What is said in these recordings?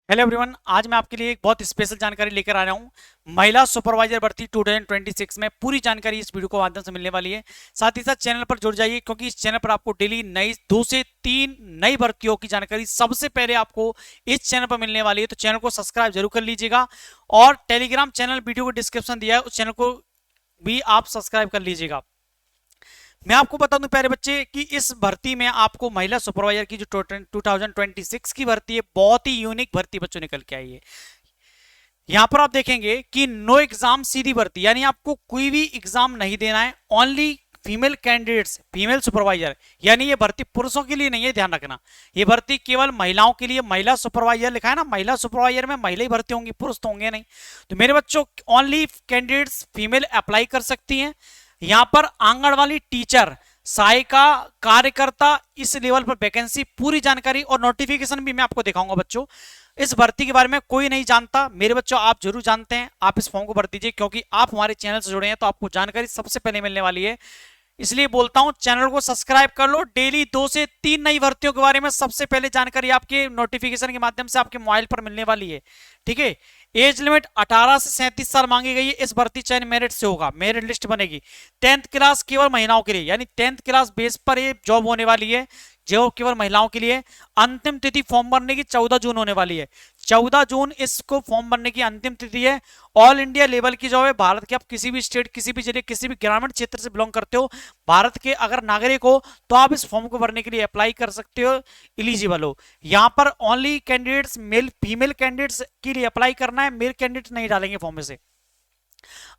Hello everyone, आज मैं आपके लिए एक बहुत स्पेशल जानकारी लेकर आ रहा हूं। महिला सुपरवाइजर भर्ती 2026 में पूरी जानकारी इस वीडियो को माध्यम से मिलने वाली है। साथ ही साथ चैनल पर जुड़ जाइए, क्योंकि इस चैनल पर आपको डेली नई 2 से 3 नई भर्तियों की जानकारी सबसे पहले आपको इस चैनल पर मिलने वाली है। तो चैनल को सब्सक्राइब जरूर कर लीजिएगा और टेलीग्राम चैनल वीडियो को डिस्क्रिप्शन दिया है, उस चैनल को भी आप सब्सक्राइब कर लीजिएगा। मैं आपको बता दूं प्यारे बच्चे कि इस भर्ती में आपको महिला सुपरवाइजर की जो 2026 की भर्ती है, बहुत ही यूनिक भर्ती बच्चों निकल के आई है। यहां पर आप देखेंगे कि नो एग्जाम सीधी भर्ती, यानी आपको कोई भी एग्जाम नहीं देना है। Only female candidates, female supervisor, यानी ये भर्ती पुरुषों के लिए नहीं है, ध्यान रखना। ये भर्ती केवल महिलाओं के लिए। महिला सुपरवाइजर लिखा है ना, महिला सुपरवाइजर में महिला ही भर्ती होंगी, पुरुष तो होंगे नहीं। तो मेरे बच्चों, ओनली कैंडिडेट्स फीमेल अप्लाई कर सकती हैं। यहां पर आंगनवाड़ी टीचर, सहायिका, कार्यकर्ता, इस लेवल पर वैकेंसी, पूरी जानकारी और नोटिफिकेशन भी मैं आपको दिखाऊंगा बच्चों। इस भर्ती के बारे में कोई नहीं जानता, मेरे बच्चों आप जरूर जानते हैं। आप इस फॉर्म को भर दीजिए, क्योंकि आप हमारे चैनल से जुड़े हैं तो आपको जानकारी सबसे पहले मिलने वाली है। इसलिए बोलता हूं, चैनल को सब्सक्राइब कर लो। डेली 2 से 3 नई भर्तियों के बारे में सबसे पहले जानकारी आपके नोटिफिकेशन के माध्यम से आपके मोबाइल पर मिलने वाली है। ठीक है। एज लिमिट 18 से 37 साल मांगी गई है। इस भर्ती चयन मेरिट से होगा, मेरिट लिस्ट बनेगी। 10th क्लास केवल महिलाओं के लिए, यानी 10th क्लास बेस पर ये जॉब होने वाली है, जो केवल महिलाओं के लिए। अंतिम तिथि फॉर्म भरने की 14 जून होने वाली है। 14 जून इसको फॉर्म भरने की अंतिम तिथि है। ऑल इंडिया लेवल की जॉब है। भारत के आप किसी भी स्टेट, किसी भी जिले, किसी भी ग्रामीण क्षेत्र से बिलोंग करते हो, भारत के अगर नागरिक हो, तो आप इस फॉर्म को भरने के लिए अप्लाई कर सकते हो, इलिजिबल हो। यहां पर only candidates mail, female candidates के लिए अप्लाई करना है, मेल कैंडिडेट नहीं डालेंगे फॉर्म में से।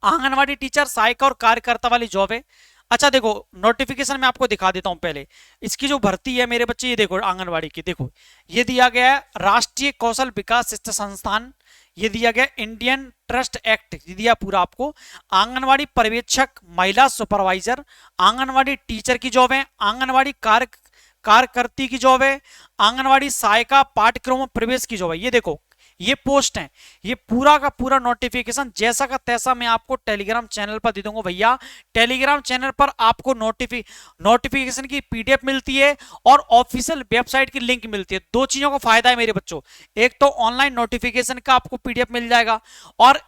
आंगनवाड़ी टीचर, सहायिका और कार्यकर्ता वाली जॉब है। अच्छा देखो, नोटिफिकेशन में आपको दिखा देता हूं पहले। इसकी जो भर्ती है मेरे बच्चे, ये देखो आंगनवाड़ी की, देखो ये दिया गया है राष्ट्रीय कौशल विकास शिक्षा संस्थान, ये दिया गया इंडियन ट्रस्ट एक्ट, ये दिया पूरा आपको। आंगनवाड़ी पर्यवेक्षक, महिला सुपरवाइजर, आंगनवाड़ी टीचर की जॉब है, आंगनवाड़ी कार्यकर्ती की जॉब है, आंगनवाड़ी सहायिका पाठ्यक्रमों प्रवेश की जॉब है। ये देखो, ये पोस्ट है। ये पूरा का पूरा नोटिफिकेशन जैसा का तैसा मैं आपको टेलीग्राम चैनल पर दे दूंगा भैया। टेलीग्राम चैनल पर आपको नोटिफिकेशन की पीडीएफ मिलती है और ऑफिशियल वेबसाइट की लिंक मिलती है। दो चीजों का फायदा है मेरे बच्चों, एक तो ऑनलाइन नोटिफिकेशन का आपको पीडीएफ मिल जाएगा, और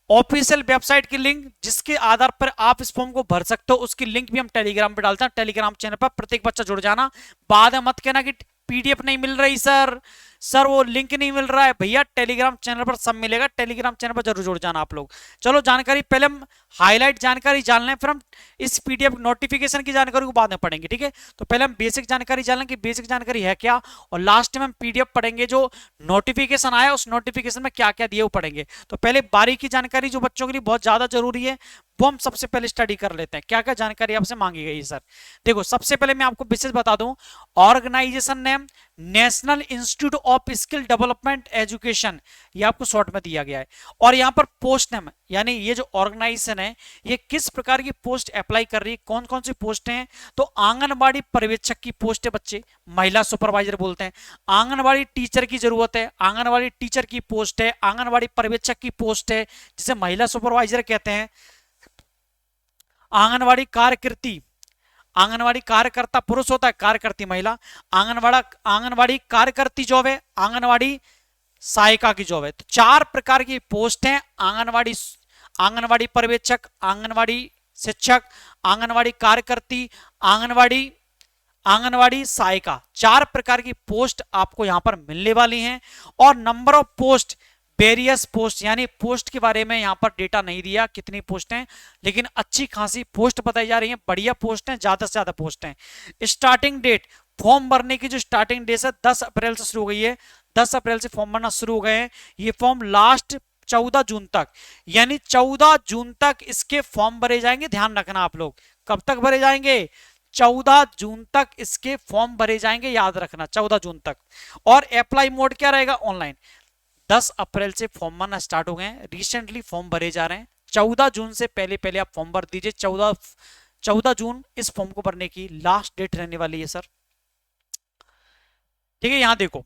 ऑफिशियल वेबसाइट की लिंक, जिसके आधार पर आप इस फॉर्म को भर सकते हो, उसकी लिंक भी हम टेलीग्राम पे डालते हैं। टेलीग्राम चैनल पर प्रत्येक बच्चा जुड़ जाना। बाद में मत कहना कि पीडीएफ नहीं मिल रही सर वो लिंक नहीं मिल रहा है। भैया टेलीग्राम चैनल पर सब मिलेगा, टेलीग्राम चैनल पर जरूर जुड़ जाना आप लोग। चलो जानकारी पहले हम हाईलाइट जानकारी जान लें, फिर हम इस पीडीएफ नोटिफिकेशन की जानकारी को बाद में पढ़ेंगे। ठीक है, तो पहले हम बेसिक जानकारी जान लें कि बेसिक जानकारी है क्या, और लास्ट में हम पीडीएफ पढ़ेंगे, जो नोटिफिकेशन आया उस नोटिफिकेशन में क्या क्या दिए वो पढ़ेंगे। तो पहले बारीकी जानकारी जो बच्चों के लिए बहुत ज्यादा जरूरी है, वो हम सबसे पहले स्टडी कर लेते हैं। क्या क्या जानकारी आपसे मांगी गई है सर। देखो, सबसे पहले मैं आपको विशेष बता दूं, organisation name National Institute of Skill Development Education, ये आपको शॉर्ट में दिया गया है। और यहां पर पोस्ट नेम, यानी ये जो ऑर्गेनाइजेशन है ये किस प्रकार की पोस्ट अप्लाई कर रही है, कौन कौन सी पोस्ट हैं। तो आंगनबाड़ी पर्यवेक्षक की पोस्ट है बच्चे, महिला सुपरवाइजर बोलते हैं। आंगनबाड़ी टीचर की जरूरत है, आंगनबाड़ी टीचर की पोस्ट है। आंगनबाड़ी पर्यवेक्षक की पोस्ट है, जिसे महिला सुपरवाइजर कहते हैं। आंगनवाड़ी कार्यकर्ती, आंगनवाड़ी कार्यकर्ता पुरुष होता है, कार्यकर्ती महिला। आंगनवाड़ी कार्यकर्ती जॉब है, आंगनवाड़ी सहायिका की जॉब है। तो 4 प्रकार की पोस्ट हैं। आंगनवाड़ी पर्यवेक्षक, आंगनवाड़ी शिक्षक, आंगनवाड़ी कार्यकर्ती, आंगनवाड़ी आंगनवाड़ी सहायिका, 4 प्रकार की पोस्ट आपको यहां पर मिलने वाली हैं। और number of post, various post, यानी पोस्ट के बारे में यहां पर डेटा नहीं दिया कितनी पोस्ट हैं, लेकिन अच्छी खासी पोस्ट बताई जा रही है, बढ़िया पोस्ट है, ज्यादा से ज्यादा पोस्ट है। स्टार्टिंग डेट, फॉर्म भरने की जो स्टार्टिंग डेट है 10 अप्रैल से शुरू हो गई है। 10 अप्रैल से फॉर्म भरना शुरू हो गए हैं। ये फॉर्म लास्ट 14 जून तक, यानी 14 जून तक इसके फॉर्म भरे जाएंगे। ध्यान रखना आप लोग, कब तक भरे जाएंगे, 14 जून तक इसके फॉर्म भरे जाएंगे, याद रखना 14 जून तक। और अप्लाई मोड क्या रहेगा, ऑनलाइन। 10 अप्रैल से फॉर्म भरना स्टार्ट हो गए हैं, रिसेंटली फॉर्म भरे जा रहे हैं। 14 जून से पहले पहले आप फॉर्म भर दीजिए। 14 जून इस फॉर्म को भरने की लास्ट डेट रहने वाली है सर। ठीक है, यहां देखो,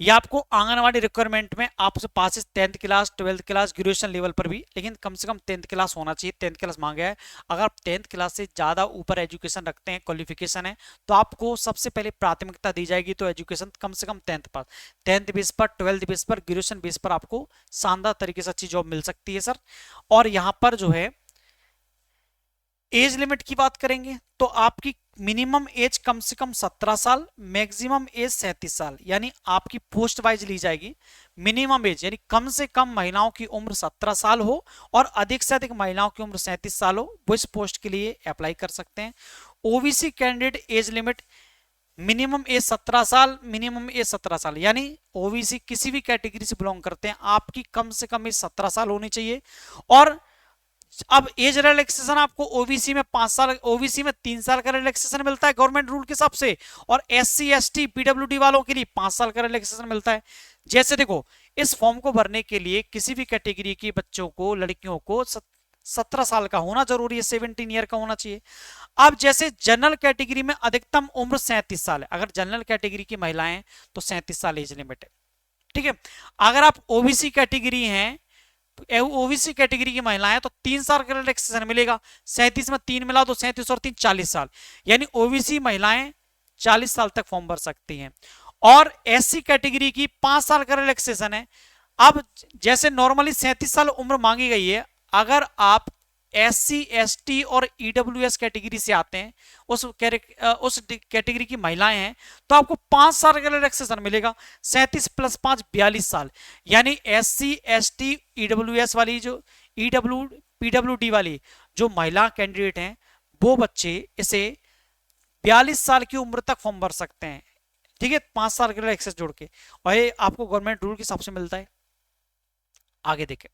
ये आपको आंगनवाड़ी रिक्वायरमेंट में आपसे passes 10th class 12th class graduation level पर भी, लेकिन कम से कम 10th क्लास होना चाहिए। 10th क्लास मांगा है। अगर आप 10th क्लास से ज़्यादा ऊपर एजुकेशन रखते हैं, क्वालिफिकेशन है, तो आपको सबसे पहले प्राथमिकता दी जाएगी। तो एजुकेशन कम से कम 10th पर, 10th बेस पर, 12th बेस पर, ग्रेजुएशन बेस पर आपको शानदार तरीके से अच्छी जॉब मिल सकती है सर। और यहाँ पर जो है एज लिमिट की बात करेंगे तो आपकी मिनिमम एज कम से कम 17 साल, मैक्सिमम एज 37 साल, यानी आपकी पोस्ट वाइज ली जाएगी। मिनिमम एज यानी कम से कम महिलाओं की उम्र 17 साल हो और अधिक से अधिक महिलाओं की उम्र 37 साल हो, वो इस पोस्ट के लिए अप्लाई कर सकते हैं। OBC candidate age limit minimum age 17 साल, मिनिमम एज 17 साल, यानी ओबीसी किसी भी कैटेगरी से बिलोंग करते हैं, आपकी कम से कम एज 17 साल होनी चाहिए। और अब एज रिलैक्सेशन आपको ओबीसी में 5 साल, ओबीसी में 3 साल का रिलैक्सेशन मिलता है गवर्नमेंट रूल के हिसाब से, और एससी एसटी पीडब्ल्यूडी वालों के लिए 5 साल का रिलैक्सेशन मिलता है। जैसे देखो, इस फॉर्म को भरने के लिए किसी भी कैटेगरी के बच्चों को, लड़कियों को 17 साल का होना जरूरी है, 17 ईयर का होना चाहिए। अब जैसे जनरल कैटेगरी में अधिकतम उम्र 37 साल है, अगर जनरल कैटेगरी की महिलाएं तो 37 साल एज लिमिट है, ठीक है। अगर आप ओबीसी कैटेगरी हैं, ओबीसी कैटेगरी की महिलाएं तो 3 साल का रिलैक्सेशन मिलेगा। 37 में 3 मिला तो 37 और 3 40 साल, यानी ओबीसी महिलाएं 40 साल तक फॉर्म भर सकती हैं। और एससी कैटेगरी की 5 साल का रिलैक्सेशन है। अब जैसे नॉर्मली 37 साल उम्र मांगी गई है, अगर आप एससी एसटी और ईडब्ल्यूएस कैटेगरी से आते हैं, उस कैटेगरी की महिलाएं हैं, तो आपको 5 साल का रिलैक्सेशन मिलेगा। 37 + 5 42 साल, यानी एससी एसटी ईडब्ल्यूएस वाली, जो पीडब्ल्यूडी वाली जो महिला कैंडिडेट हैं, वो बच्चे इसे 42 साल की उम्र तक फॉर्म भर सकते हैं, ठीक है, 5 साल का रिलैक्सेशन जोड़ के, और ये आपको गवर्नमेंट रूल के हिसाब से मिलता है। आगे देखें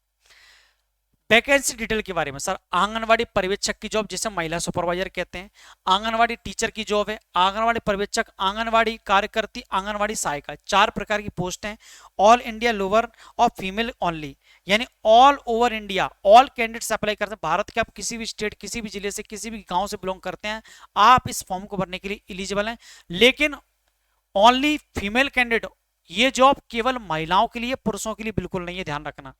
वैकेंसी डिटेल के बारे में सर। आंगनवाड़ी पर्यवेक्षक की जॉब, जिसे महिला सुपरवाइजर कहते हैं, आंगनवाड़ी टीचर की जॉब है, आंगनवाड़ी पर्यवेक्षक, आंगनवाड़ी कार्यकर्ती, आंगनवाड़ी सहायिका, 4 प्रकार की पोस्ट हैं। ऑल इंडिया लोअर और फीमेल ओनली, यानी all over India all candidates apply करते हैं। भारत के आप किसी भी स्टेट, किसी भी जिले से, किसी भी गांव से बिलोंग करते हैं, आप इस फॉर्म को भरने के लिए एलिजिबल हैं। लेकिन ओनली फीमेल कैंडिडेट, ये जॉब केवल महिलाओं के लिए, पुरुषों के लिए बिल्कुल नहीं है, ध्यान रखना।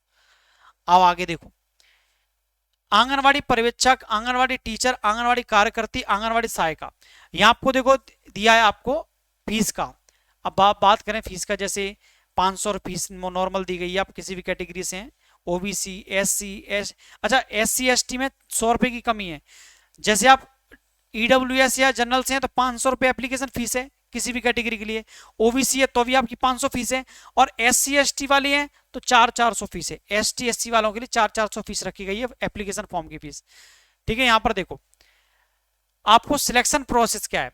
अब आगे देखो, आंगनवाड़ी पर्यवेक्षक, आंगनवाड़ी टीचर, आंगनवाड़ी कार्यकर्ती, आंगनवाड़ी सहायिका, यहां आपको देखो दिया है आपको फीस का। अब बात करें फीस का, जैसे 500 फीस नॉर्मल दी गई है, आप किसी भी कैटेगरी से हैं, ओबीसी एससी अच्छा एससी एसटी में 100 रुपए की कमी है। जैसे आप ईडब्ल्यूएस या जनरल से हैं तो 500 रुपए एप्लीकेशन फीस है किसी भी कैटेगरी के लिए। ओबीसी है तो भी आपकी 500 फीस है, और एससी एसटी वाली है तो 400 फीस है। एसटी एससी वालों के लिए 400 फीस रखी गई है एप्लीकेशन फॉर्म की फीस, ठीक है। यहां पर देखो आपको सिलेक्शन प्रोसेस क्या है।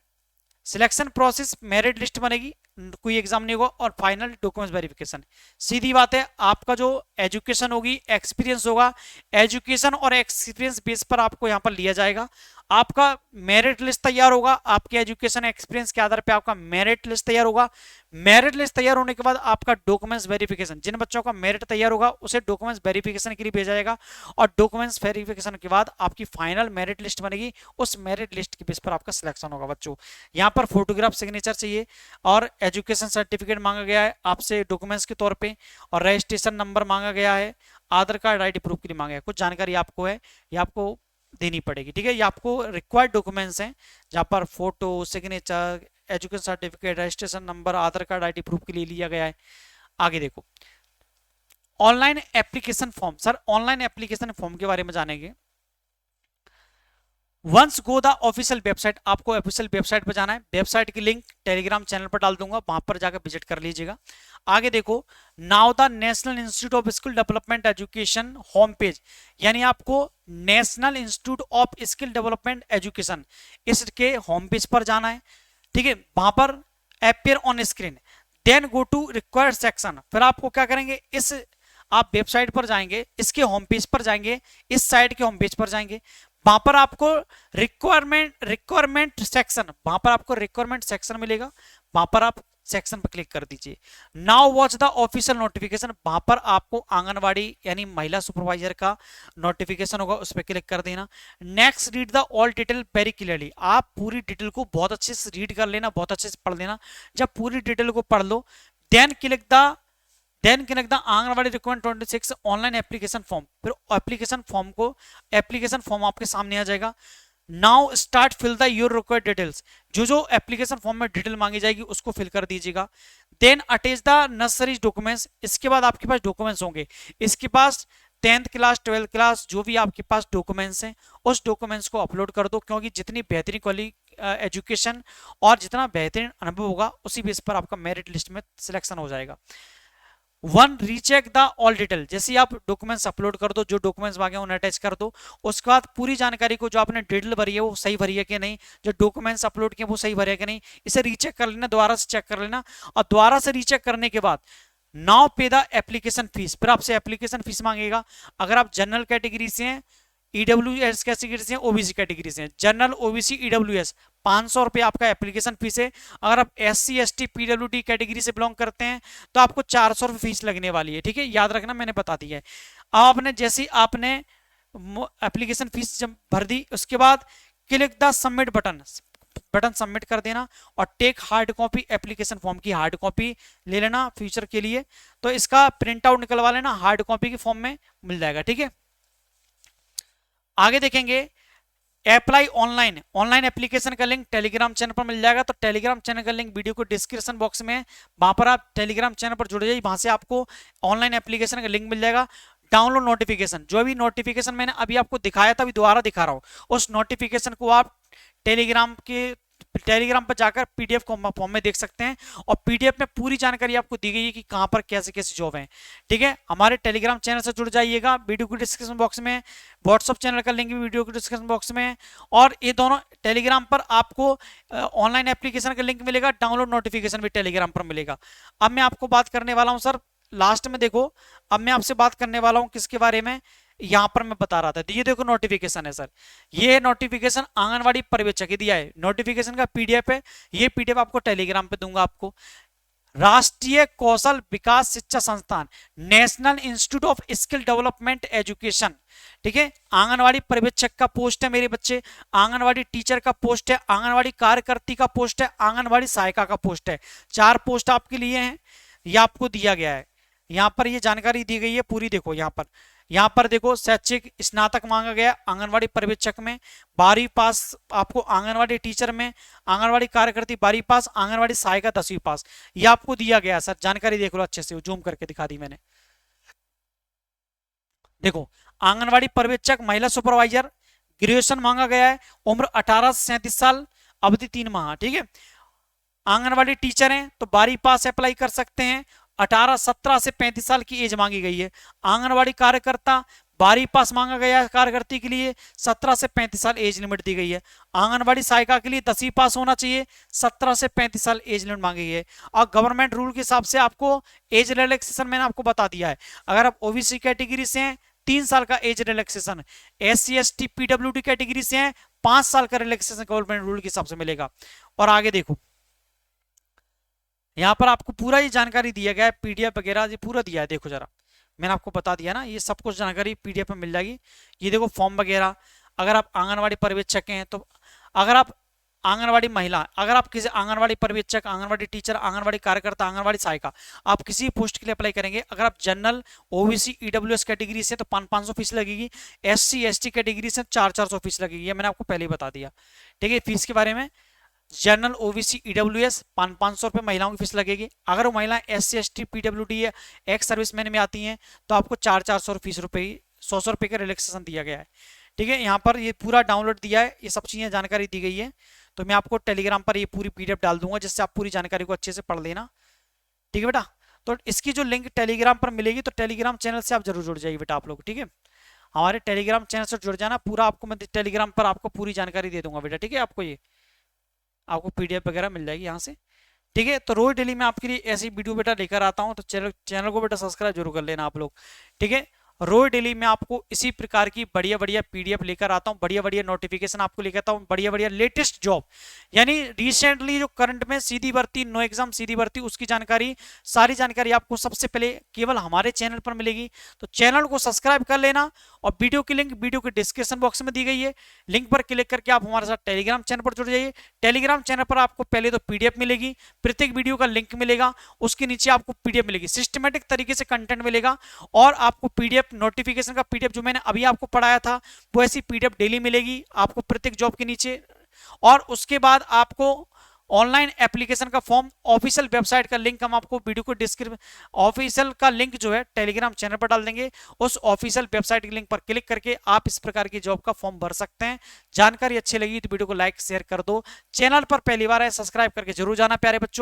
सिलेक्शन प्रोसेस, मेरिट लिस्ट बनेगी, कोई एग्जाम नहीं होगा, और फाइनल डॉक्यूमेंट्स वेरिफिकेशन। सीधी बात है, आपका जो एजुकेशन होगी, एक्सपीरियंस होगा, एजुकेशन और एक्सपीरियंस बेस पर आपको यहां पर लिया जाएगा। आपका मेरिट लिस्ट तैयार होगा, आपके एजुकेशन एक्सपीरियंस के आधार पे आपका मेरिट लिस्ट तैयार होगा। मेरिट लिस्ट तैयार होने के बाद आपका डॉक्यूमेंट्स वेरिफिकेशन, जिन बच्चों का मेरिट तैयार होगा उसे डॉक्यूमेंट्स वेरिफिकेशन के लिए भेजा जाएगा, और डॉक्यूमेंट्स वेरिफिकेशन के बाद आपकी फाइनल मेरिट लिस्ट बनेगी। उस मेरिट लिस्ट के बेस पर आपका सिलेक्शन होगा बच्चों। यहाँ पर फोटोग्राफ सिग्नेचर चाहिए, और एजुकेशन सर्टिफिकेट मांगा गया है आपसे डॉक्यूमेंट्स के तौर पे, और रजिस्ट्रेशन नंबर मांगा गया है, आधार कार्ड आईडी प्रूफ के लिए मांगा है। कुछ जानकारी आपको है, ये आपको देनी पड़ेगी, ठीक है। ये आपको रिक्वायर्ड डॉक्यूमेंट्स हैं, जहां पर photo, signature, education certificate, registration number, Aadhaar card ID proof के लिए लिया गया है। आगे देखो online application form. Sir online application form के बारे में जानेंगे। Once go the official website, आपको ऑफिशियल वेबसाइट पर जाना है। वेबसाइट की लिंक टेलीग्राम चैनल पर डाल दूंगा, वहां पर जाकर विजिट कर लीजिएगा। आगे देखो now the National Institute of Skill Development Education home page, यानी आपको National Institute of Skill Development Education इसके होम पेज पर जाना है, ठीक है। वहां पर appear on screen, then go to required section. फिर आपको क्या करेंगे, इस आप वेबसाइट पर जाएंगे, इसके होम पेज पर जाएंगे, इस साइट के होम पेज पर जाएंगे, वहां पर आपको रिक्वायरमेंट सेक्शन, वहां पर आपको रिक्वायरमेंट सेक्शन मिलेगा, वहां पर आप सेक्शन पर क्लिक कर दीजिए। Now watch the official notification, वहां पर आपको आंगनवाड़ी यानी महिला सुपरवाइजर का नोटिफिकेशन होगा, उस पर क्लिक कर देना। Next read the all detail very clearly, आप पूरी डिटेल को बहुत अच्छे से रीड कर लेना, बहुत अच्छे से पढ़ लेना। जब पूरी डिटेल को पढ़ लो, then click the anganwadi requirement 26 online application form. फिर एप्लीकेशन फॉर्म आपके सामने आ जाएगा। Now start fill the your required details. जो जो एप्लीकेशन फॉर्म में डिटेल मांगी जाएगी उसको फिल कर दीजिएगा। Then attach the necessary documents. इसके बाद आपके पास डॉक्यूमेंट्स होंगे, इसके पास 10th क्लास 12th क्लास जो भी आपके पास डॉक्यूमेंट्स हैं उस डॉक्यूमेंट्स को अपलोड कर दो, क्योंकि जितनी बेहतरीन क्वालिटी एजुकेशन और जितना बेहतरीन अनुभव होगा उसी बेस पर आपका मेरिट लिस्ट में सिलेक्शन हो जाएगा। One recheck the all detail. जैसे आप डॉक्यूमेंट्स अपलोड कर दो, जो डॉक्यूमेंट्स मांगे उन्हें अटैच कर दो, उसके बाद पूरी जानकारी को जो आपने डिटेल भरी है वो सही भरी है कि नहीं, जो डॉक्यूमेंट्स अपलोड किए वो सही भरे है कि नहीं, इसे रीचेक कर लेना, दोबारा से चेक कर लेना। और दोबारा से रीचेक करने के बाद नाउ पे द एप्लीकेशन फीस। फिर आपसे एप्लीकेशन फीस मांगेगा। अगर आप जनरल कैटेगरी से हैं, ईडब्ल्यूएस कैटेगरी से, ओबीसी कैटेगरी से, जनरल ओबीसी ईडब्ल्यूएस 500 रुपये आपका एप्लीकेशन फीस है। अगर आप एससी एसटी पीडब्ल्यूडी कैटेगरी से बिलोंग करते हैं तो आपको 400 रुपये फीस लगने वाली है। ठीक है, याद रखना, मैंने बता दिया है। अब आपने जैसे आपने एप्लीकेशन फीस जब भर दी उसके बाद click the submit button submit कर देना और take hard copy application form की हार्ड कॉपी ले लेना फ्यूचर के लिए। तो इसका प्रिंट आउट निकलवा लेना, हार्ड कॉपी के फॉर्म में मिल जाएगा। ठीक है, आगे देखेंगे अप्लाई ऑनलाइन एप्लीकेशन का लिंक टेलीग्राम चैनल पर मिल जाएगा। तो टेलीग्राम चैनल का लिंक वीडियो को डिस्क्रिप्शन बॉक्स में है, वहां पर आप टेलीग्राम चैनल पर जुड़ जाइए, वहां से आपको ऑनलाइन एप्लीकेशन का लिंक मिल जाएगा। डाउनलोड नोटिफिकेशन, जो भी नोटिफिकेशन मैंने अभी आपको दिखाया था, अभी दोबारा दिखा रहा हूं, उस नोटिफिकेशन को आप टेलीग्राम पर जाकर पीडीएफ फॉर्म में देख सकते हैं। और पीडीएफ में पूरी जानकारी आपको दी गई है कि कहां पर कैसे कैसे जॉब है। ठीक है, हमारे टेलीग्राम चैनल से जुड़ जाइएगा, वीडियो के डिस्क्रिप्शन बॉक्स में। व्हाट्सएप चैनल का लिंक भी वीडियो के डिस्क्रिप्शन बॉक्स में है। और ये दोनों टेलीग्राम पर आपको ऑनलाइन एप्लीकेशन का लिंक मिलेगा, डाउनलोड नोटिफिकेशन भी टेलीग्राम पर मिलेगा। अब मैं आपको बात करने वाला हूं सर लास्ट में, देखो अब मैं आपसे बात करने वाला हूं किसके बारे में, यहां पर मैं बता रहा था, ये देखो नोटिफिकेशन है सर, ये नोटिफिकेशन आंगनवाड़ी पर्यवेक्षक दिया है, नोटिफिकेशन का पीडीएफ है। ये पीडीएफ आपको टेलीग्राम पे दूंगा आपको। राष्ट्रीय कौशल विकास शिक्षा संस्थान, national Institute of Skill Development education. ठीक है, आंगनवाड़ी पर्यवेक्षक का पोस्ट है मेरे बच्चे, आंगनवाड़ी टीचर का पोस्ट है, आंगनवाड़ी कार्यकर्ती का पोस्ट है, आंगनवाड़ी सहायिका का पोस्ट है। 4 पोस्ट आपके लिए हैं, ये आपको दिया गया है। यहां पर ये जानकारी दी गई है पूरी, देखो यहाँ पर देखो शैक्षिक स्नातक मांगा गया आंगनवाड़ी पर्यवेक्षक में, 12वीं पास आपको आंगनवाड़ी टीचर में, आंगनवाड़ी कार्यकर्ती 12वीं पास, आंगनवाड़ी सहायिका 10वीं पास। ये आपको दिया गया सर, जानकारी देख लो अच्छे से, जूम करके दिखा दी मैंने। देखो आंगनवाड़ी पर्यवेक्षक महिला सुपरवाइजर, ग्रेजुएशन मांगा गया है, उम्र 18 से 37 साल, अवधि 3 माह। ठीक है, आंगनवाड़ी टीचर हैं तो 12वीं पास अप्लाई कर सकते हैं, 17 से 35 साल की एज मांगी गई है। आंगनवाड़ी कार्यकर्ता 12वीं पास मांगा गया है, कार्यकर्ती के लिए 17 से 35 साल एज लिमिट दी गई है। आंगनवाड़ी सहायिका के लिए 10वीं पास होना चाहिए, 17 से 35 साल एज लिमिट मांगी गई है। और गवर्नमेंट रूल के हिसाब से आपको एज रिलैक्सेशन मैंने आपको बता दिया है। अगर आप ओबीसी कैटेगरी से हैं 3 साल का age relaxation, SC ST PWD category से हैं 5 साल का रिलैक्सेशन गवर्नमेंट रूल के हिसाब से मिलेगा। और आगे देखो यहाँ पर आपको पूरा ये जानकारी दिया गया है, पीडीएफ वगैरह ये पूरा दिया है। देखो जरा, मैंने आपको बता दिया ना, ये सब कुछ जानकारी पीडीएफ में मिल जाएगी। ये देखो फॉर्म वगैरह, अगर आप आंगनवाड़ी पर्यवेक्षक हैं तो, अगर आप आंगनवाड़ी महिला, अगर आप किसी आंगनवाड़ी पर्यवेक्षक, आंगनवाड़ी टीचर, आंगनवाड़ी कार्यकर्ता, आंगनवाड़ी सहायिका, आप किसी पोस्ट के लिए अप्लाई करेंगे। अगर आप जनरल ओबीसी ईडब्ल्यूएस कैटेगरी से तो 500 फीस लगेगी, SC ST कैटेगरी से 400 फीस लगेगी, ये मैंने आपको पहले ही बता दिया। ठीक है, फीस के बारे में, जनरल ओबीसी ईडब्ल्यूएस 500 रुपये महिलाओं की फीस लगेगी। अगर वो महिला SC ST PWD या एक्स सर्विसमैन में आती हैं तो आपको 400 फीस रुपये, 100 रुपये का रिलैक्सेशन दिया गया है। ठीक है, यहाँ पर ये पूरा डाउनलोड दिया है, ये सब चीज़ें जानकारी दी गई है। तो मैं आपको टेलीग्राम पर ये पूरी पीडीएफ डाल दूंगा, जिससे आप पूरी जानकारी को अच्छे से पढ़ लेना। ठीक है बेटा, तो इसकी जो लिंक टेलीग्राम पर मिलेगी तो टेलीग्राम चैनल से आप जरूर जुड़ जाइए बेटा आप लोग। ठीक है, हमारे टेलीग्राम चैनल से जुड़ जाना, पूरा आपको मैं टेलीग्राम पर आपको पूरी जानकारी दे दूंगा बेटा। ठीक है, आपको ये आपको पीडीएफ वगैरह मिल जाएगी यहाँ से। ठीक है, तो रोज डेली मैं आपके लिए ऐसी वीडियो बेटा लेकर आता हूँ, तो चैनल को बेटा सब्सक्राइब जरूर कर लेना आप लोग। ठीक है, रोज डेली मैं आपको इसी प्रकार की बढ़िया बढ़िया पीडीएफ लेकर आता हूं, बढ़िया बढ़िया नोटिफिकेशन आपको लेकर आता हूं, बढ़िया बढ़िया लेटेस्ट जॉब, यानी रिसेंटली जो करंट में सीधी भर्ती, नो एग्जाम सीधी भर्ती, उसकी जानकारी, सारी जानकारी आपको सबसे पहले केवल हमारे चैनल पर मिलेगी। तो चैनल को सब्सक्राइब कर लेना, और वीडियो की लिंक वीडियो के डिस्क्रिप्शन बॉक्स में दी गई है, लिंक पर क्लिक करके आप हमारे साथ टेलीग्राम चैनल पर जुड़ जाइए। टेलीग्राम चैनल पर आपको पहले तो पीडीएफ मिलेगी, प्रत्येक वीडियो का लिंक मिलेगा, उसके नीचे आपको पीडीएफ मिलेगी, सिस्टमेटिक तरीके से कंटेंट मिलेगा, और आपको पीडीएफ नोटिफिकेशन का पीडीएफ जो मैंने अभी आपको पढ़ाया था वो ऐसी पीडीएफ डेली मिलेगी आपको प्रत्येक जॉब के नीचे। और उसके बाद आपको ऑनलाइन एप्लीकेशन का फॉर्म, ऑफिशियल वेबसाइट का लिंक हम आपको वीडियो को डिस्क्रिप्शन, ऑफिशियल का लिंक जो है टेलीग्राम चैनल पर डाल देंगे, उस ऑफिशियल वेबसाइट के लिंक पर क्लिक करके आप इस प्रकार की जॉब का फॉर्म भर सकते हैं। जानकारी अच्छी लगी तो वीडियो को लाइक शेयर कर दो, चैनल पर पहली बार है सब्सक्राइब करके जरूर जाना प्यारे बच्चों।